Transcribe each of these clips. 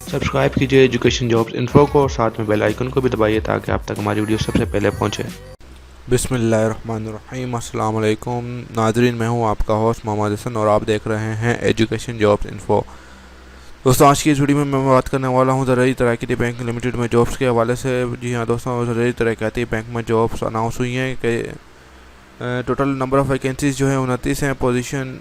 Subscribe कीजिए education jobs info को और साथ में बेल आइकन को भी दबाइए ताकि आप तक हमारी वीडियो सबसे पहले पहुंचे। बिस्मिल्लाहिर्रहमानिर्रहीम। अस्सलाम वालेकुम नाजरीन, मैं हूं आपका होस्ट मोहम्मद हसन और आप देख रहे हैं एजुकेशन जॉब्स इन्फो। दोस्तों, आज की इस वीडियो में मैं बात करने वाला हूं ज़राई तरक्की बैंक लिमिटेड में जॉब्स के हवाले से। जी हाँ दोस्तों, ज़राई तरक्की बैंक में जॉब्स अनाउंस हुई हैं कि टोटल नंबर ऑफ़ वैकेंसीज जो है 29 हैं। पोजीशन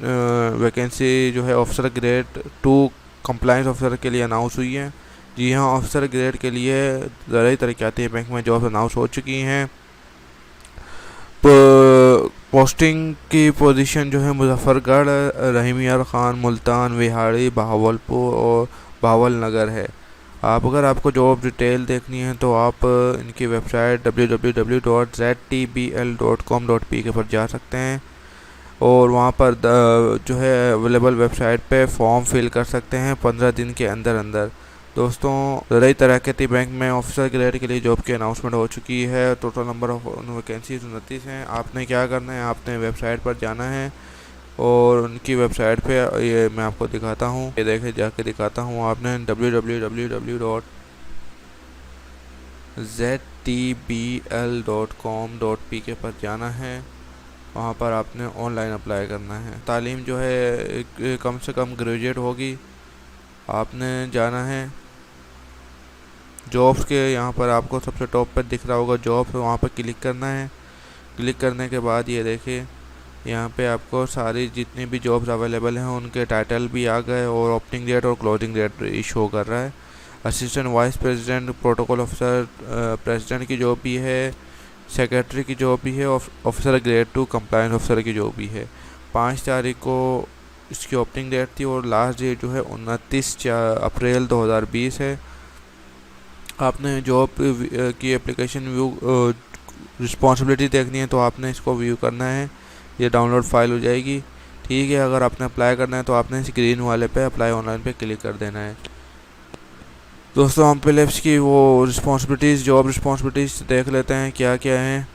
वैकेंसी जो है ऑफिसर ग्रेड 2 कंप्लाइंस ऑफिसर के लिए अनाउंस हुई है। जी हाँ, ऑफिसर ग्रेड के लिए ज़राई तरक्की बैंक में जॉब्स अनाउंस हो चुकी हैं। पोस्टिंग की पोजीशन जो है मुजफ्फरगढ़, रहीम यार ख़ान, मुल्तान, विहाड़ी, बहावलपुर और भावल नगर है। अगर आपको जॉब डिटेल देखनी है तो आप इनकी वेबसाइट www.ztbl.com.pk पर जा सकते हैं और वहाँ पर जो है अवेलेबल वेबसाइट पे फॉर्म फिल कर सकते हैं 15 दिन के अंदर अंदर। दोस्तों, ज़राई तरक्की बैंक में ऑफिसर ग्रेड के लिए जॉब की अनाउंसमेंट हो चुकी है। टोटल नंबर ऑफ वैकेंसीज 29 हैं। आपने क्या करना है, आपने वेबसाइट पर जाना है और उनकी वेबसाइट पे ये मैं आपको दिखाता हूँ, ये देखे जाके दिखाता हूँ। आपने www.ztbl.com.pk पर जाना है। वहाँ पर आपने ऑनलाइन अप्लाई करना है। तालीम जो है कम से कम ग्रेजुएट होगी। आपने जाना है जॉब्स के, यहाँ पर आपको सबसे टॉप पर दिख रहा होगा जॉब्स, वहाँ पर क्लिक करना है। क्लिक करने के बाद ये देखिए यहाँ पे आपको सारी जितनी भी जॉब्स अवेलेबल हैं उनके टाइटल भी आ गए और ओपनिंग डेट और क्लोजिंग डेट इशू कर रहा है। Assistant vice president, protocol officer, president की जॉब भी है, सेक्रेटरी की जॉब भी है, ऑफिसर ग्रेड 2 कंप्लायंस ऑफिसर की जॉब भी है। 5 तारीख को इसकी ओपनिंग डेट थी और लास्ट डेट जो है 29 अप्रैल 2020 है। आपने जॉब की एप्लीकेशन व्यू रिस्पॉन्सिबिलिटी देखनी है तो आपने इसको व्यू करना है। ये डाउनलोड फाइल हो जाएगी, ठीक है। अगर आपने अप्लाई करना है तो आपने स्क्रीन वाले पे अप्लाई ऑनलाइन पे क्लिक कर देना है। दोस्तों, हम पहले इसकी वो रिस्पॉन्सिबिलिटीज़, जॉब रिस्पॉन्सिबिलिटीज़ देख लेते हैं क्या क्या हैं।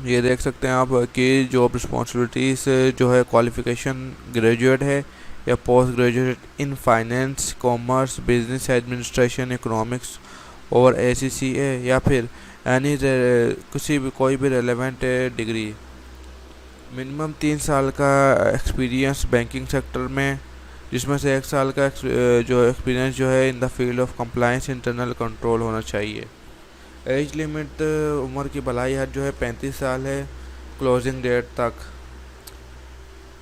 ये देख सकते हैं आप कि जॉब रिस्पॉन्सिबिलिटीज़ जो है क्वालिफ़िकेशन ग्रेजुएट है या post graduate in finance, commerce, business administration, economics और ACCA या फिर कोई भी रेलेवेंट डिग्री। मिनिमम 3 साल का एक्सपीरियंस बैंकिंग सेक्टर में, जिसमें से 1 साल का जो एक्सपीरियंस जो है in the field of compliance internal control होना चाहिए। एज लिमिट उम्र की भलाई हद जो है 35 साल है क्लोजिंग डेट तक।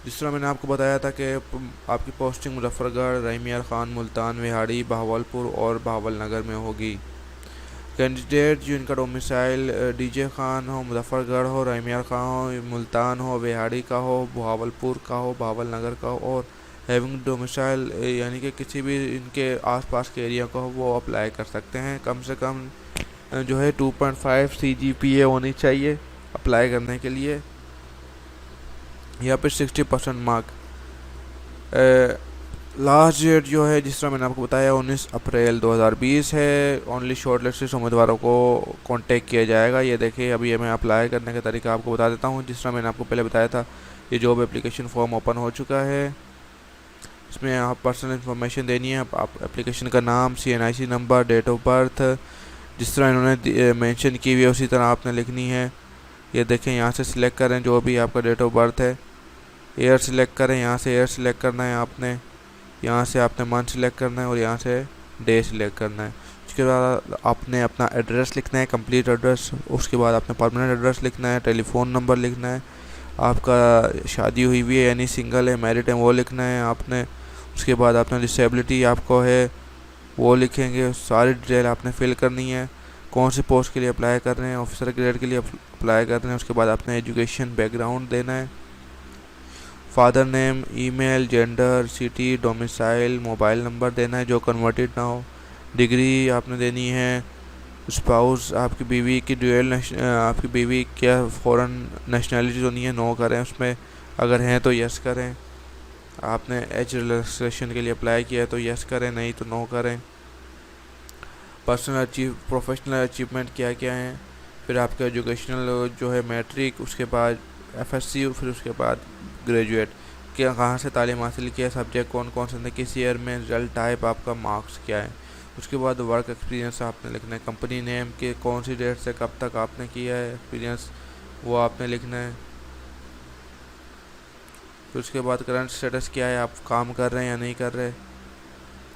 जिस तरह मैंने आपको बताया था कि आपकी पोस्टिंग मुजफ्फरगढ़, रहीम यार ख़ान, मुल्तान, विहाड़ी, बहावलपुर और भावल नगर में होगी। कैंडिडेट जिनका डोमिसाइल DJ खान हो, मुजफ्फरगढ़ हो, रहीम यार ख़ान हो, मुल्तान हो, विहाड़ी का हो, बहावलपुर का हो, भावल नगर का हो और हैविंग डोमिसाइल यानी कि किसी भी इनके आसपास के एरिया का हो, वो अप्लाई कर सकते हैं। कम से कम जो है 2.5 CGPA होनी चाहिए अप्लाई करने के लिए, या फिर 60% मार्क। लास्ट डेट जो है जिस तरह मैंने आपको बताया 19 अप्रैल 2020 है। ओनली शॉर्टलिस्टेड उम्मीदवारों को कांटेक्ट किया जाएगा। ये देखिए, अभी मैं अप्लाई करने का तरीका आपको बता देता हूँ। जिस तरह मैंने आपको पहले बताया था, ये जॉब एप्लीकेशन फॉर्म ओपन हो चुका है। इसमें आप पर्सनल इन्फॉर्मेशन देनी है, आप एप्लीकेशन का नाम, CNIC number, date of birth, जिस तरह इन्होंने मेंशन की हुई है उसी तरह आपने लिखनी है। ये देखें, यहाँ से सिलेक्ट करें जो भी आपका डेट ऑफ बर्थ है, ईयर सिलेक्ट करें, यहाँ से ईयर सिलेक्ट करना है आपने, यहाँ से आपने मंथ सिलेक्ट करना है और यहाँ से डे सिलेक्ट करना है। उसके बाद आपने अपना एड्रेस लिखना है, कंप्लीट एड्रेस। उसके बाद आपने परमानेंट एड्रेस लिखना है, टेलीफोन नंबर लिखना है, आपका शादी हुई हुई है यानी सिंगल है, मैरिड है, वो लिखना है आपने। उसके बाद आपने डिसेबिलिटी आपको है वो लिखेंगे। सारी डिटेल आपने फिल करनी है। कौन सी पोस्ट के लिए अप्लाई कर रहे हैं, ऑफिसर ग्रेड के लिए अप्लाई कर रहे हैं। उसके बाद आपने एजुकेशन बैकग्राउंड देना है, father name, email, gender, city, domicile, mobile number देना है जो कन्वर्टेड ना हो। डिग्री आपने देनी है। स्पाउस, आपकी बीवी की आपकी बीवी क्या फॉरेन नेशनैलिटी तो नहीं है, नो करें उसमें, अगर हैं तो यस करें। आपने एज रिलैक्सेशन के लिए अप्लाई किया है तो यस करें, नहीं तो नो करें। प्रोफेशनल अचीवमेंट क्या क्या हैं, फिर आपका एजुकेशनल जो है मैट्रिक, उसके बाद FSC, फिर उसके बाद ग्रेजुएट। क्या कहाँ से तालीम हासिल किया, सब्जेक्ट कौन कौन से, किस ईयर में, रिजल्ट टाइप आपका, मार्क्स क्या है। उसके बाद वर्क एक्सपीरियंस आपने लिखना है, कंपनी नेम के कौन सी डेट से कब तक आपने किया है एक्सपीरियंस, वो आपने लिखना है। फिर उसके बाद करंट स्टेटस क्या है, आप काम कर रहे हैं या नहीं कर रहे,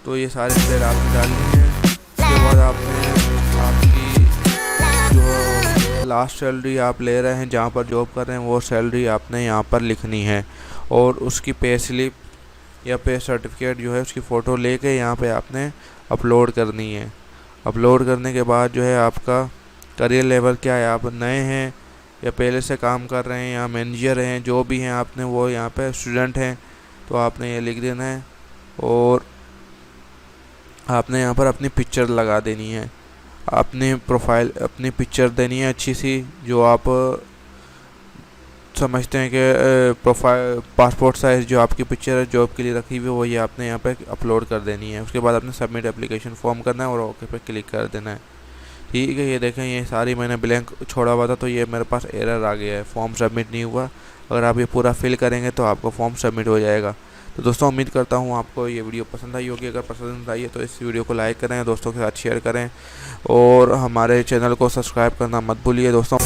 तो ये सारे डिटेल आपने डालनी है। उसके बाद आपने आपकी जो लास्ट सैलरी आप ले रहे हैं, जहाँ पर जॉब कर रहे हैं, वो सैलरी आपने यहाँ पर लिखनी है। और उसकी पे स्लिप या पे सर्टिफिकेट जो है उसकी फ़ोटो लेके यहाँ पे आपने अपलोड करनी है। अपलोड करने के बाद जो है आपका करियर लेवल क्या है, आप नए हैं या पहले से काम कर रहे हैं या मैनेजर हैं, जो भी हैं आपने वो यहाँ पे स्टूडेंट हैं तो आपने ये लिख देना है। और आपने यहाँ पर अपनी पिक्चर लगा देनी है, अपनी प्रोफाइल अपनी पिक्चर देनी है अच्छी सी, जो आप समझते हैं कि प्रोफाइल पासपोर्ट साइज़ जो आपकी पिक्चर है जॉब के लिए रखी हुई है, वही आपने यहाँ पे अपलोड कर देनी है। उसके बाद आपने सबमिट एप्लीकेशन फॉर्म करना है और ओके पे क्लिक कर देना है। ठीक है, ये देखें ये सारी मैंने ब्लैंक छोड़ा हुआ था तो ये मेरे पास एरर आ गया है, फॉर्म सबमिट नहीं हुआ। अगर आप ये पूरा फिल करेंगे तो आपका फॉर्म सबमिट हो जाएगा। तो दोस्तों उम्मीद करता हूँ आपको ये वीडियो पसंद आई होगी। अगर पसंद आई है तो इस वीडियो को लाइक करें, दोस्तों के साथ शेयर करें और हमारे चैनल को सब्सक्राइब करना मत भूलिए दोस्तों।